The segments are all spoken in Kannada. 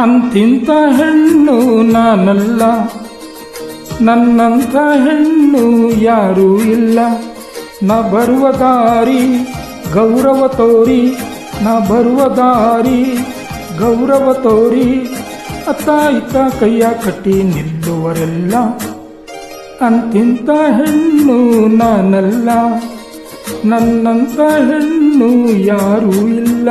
ಅಂತಿಂತ ಹೆಣ್ಣು ನಾನಲ್ಲ, ನನ್ನಂಥ ಹೆಣ್ಣು ಯಾರೂ ಇಲ್ಲ. ನಾ ಬರುವ ದಾರಿ ಗೌರವ ತೋರಿ, ನಾ ಬರುವ ದಾರಿ ಗೌರವ ತೋರಿ, ಅತ್ತ ಇತ್ತ ಕೈಯ ಕಟ್ಟಿ ನಿಲ್ಲುವರೆಲ್ಲ. ಅಂತಿಂತ ಹೆಣ್ಣು ನಾನಲ್ಲ, ನನ್ನಂಥ ಹೆಣ್ಣು ಯಾರೂ ಇಲ್ಲ.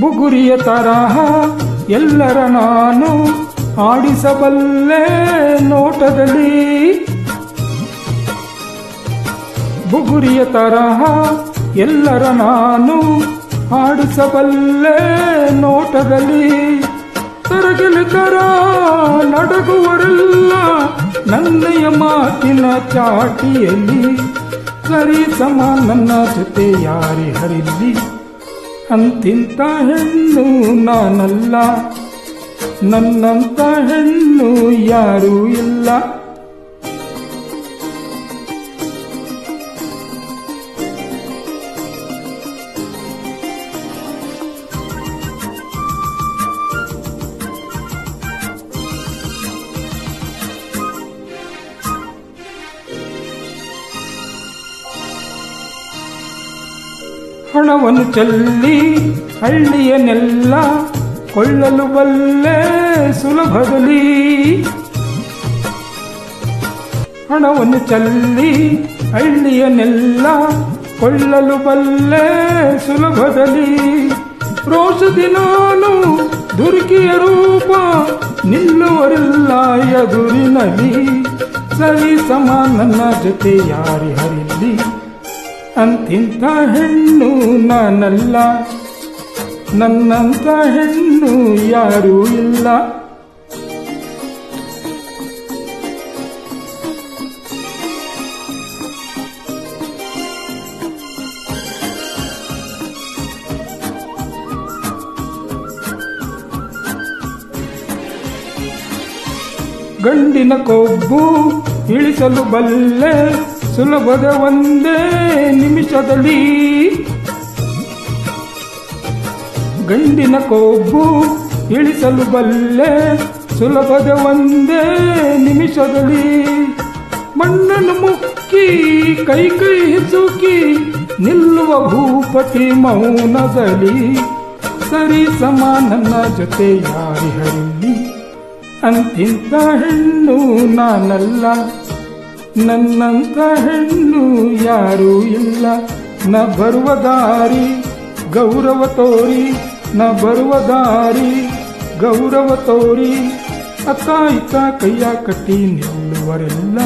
ಬುಗುರಿಯ ತರಹ ಎಲ್ಲರ ನಾನು ಆಡಿಸಬಲ್ಲೆ ನೋಟದಲ್ಲಿ, ಬುಗುರಿಯ ತರಹ ಎಲ್ಲರ ನಾನು ಆಡಿಸಬಲ್ಲೆ ನೋಟದಲ್ಲಿ. ತರಗೆಲೆ ತರ ನಡಗುವರೆಲ್ಲ ನನ್ನಯ ಮಾತಿನ ಚಾಟಿಯಲ್ಲಿ, ಸರಿ ಸಮ ನನ್ನ ಜೊತೆ ಯಾರೇ ಹರಿಲಿ. ಅಂತಿಂತ ಹೆಣ್ಣು ನಾನಲ್ಲ, ನನ್ನಂತ ಹೆಣ್ಣು ಯಾರೂ ಇಲ್ಲ. ಹಣವನ್ನು ಚೆಲ್ಲಿ ಹಳ್ಳಿಯನ್ನೆಲ್ಲ ಕೊಳ್ಳಲು ಬಲ್ಲೆ ಸುಲಭದಲ್ಲಿ, ಹಣವನ್ನು ಚೆಲ್ಲಿ ಹಳ್ಳಿಯನ್ನೆಲ್ಲ ಕೊಳ್ಳಲು ಬಲ್ಲೆ ಸುಲಭದಲ್ಲಿ. ರೋಷದಿ ನಾನು ದುರ್ಗಿಯ ರೂಪ ನಿಲ್ಲುವರಿಲ್ಲ ಎದುರಿನಲ್ಲಿ, ಸರಿ ಸಮ ನನ್ನ ಜೊತೆ ಯಾರೇ ಹರಿಲಿ. ಅಂತಿಂತ ಹೆಣ್ಣು ನಾನಲ್ಲ, ನನ್ನಂತ ಹೆಣ್ಣು ಯಾರೂ ಇಲ್ಲ. ಗಂಡಿನ ಕೊಬ್ಬು ಇಳಿಸಲು ಬಲ್ಲೆ ಸುಲಭದ ಒಂದೇ ನಿಮಿಷದಲ್ಲಿ, ಗಂಡಿನ ಕೊಬ್ಬು ಇಳಿಸಲು ಬಲ್ಲೆ ಸುಲಭದ ಒಂದೇ ನಿಮಿಷದಲ್ಲಿ. ಮಣ್ಣನ್ನು ಮುಕ್ಕಿ ಕೈ ಕೈ ಹಿಸುಕಿ ನಿಲ್ಲುವ ಭೂಪತಿ ಮೌನದಲ್ಲಿ, ಸರಿ ಸಮ ನನ್ನ ಜೊತೆ ಯಾರೇ ಹರಿಲಿ. ಅಂತಿಂತ ಹೆಣ್ಣು ನಾನಲ್ಲ, ನನ್ನಂತ ಹೆಣ್ಣು ಯಾರೂ ಇಲ್ಲ. ನ ಬರುವ ದಾರಿ ಗೌರವ ತೋರಿ, ನ ಬರುವ ದಾರಿ ಗೌರವ ತೋರಿ, ಅತ್ತ ಇತ್ತ ಕೈಯ ಕಟ್ಟಿ ನಿಲ್ಲುವರೆಲ್ಲ.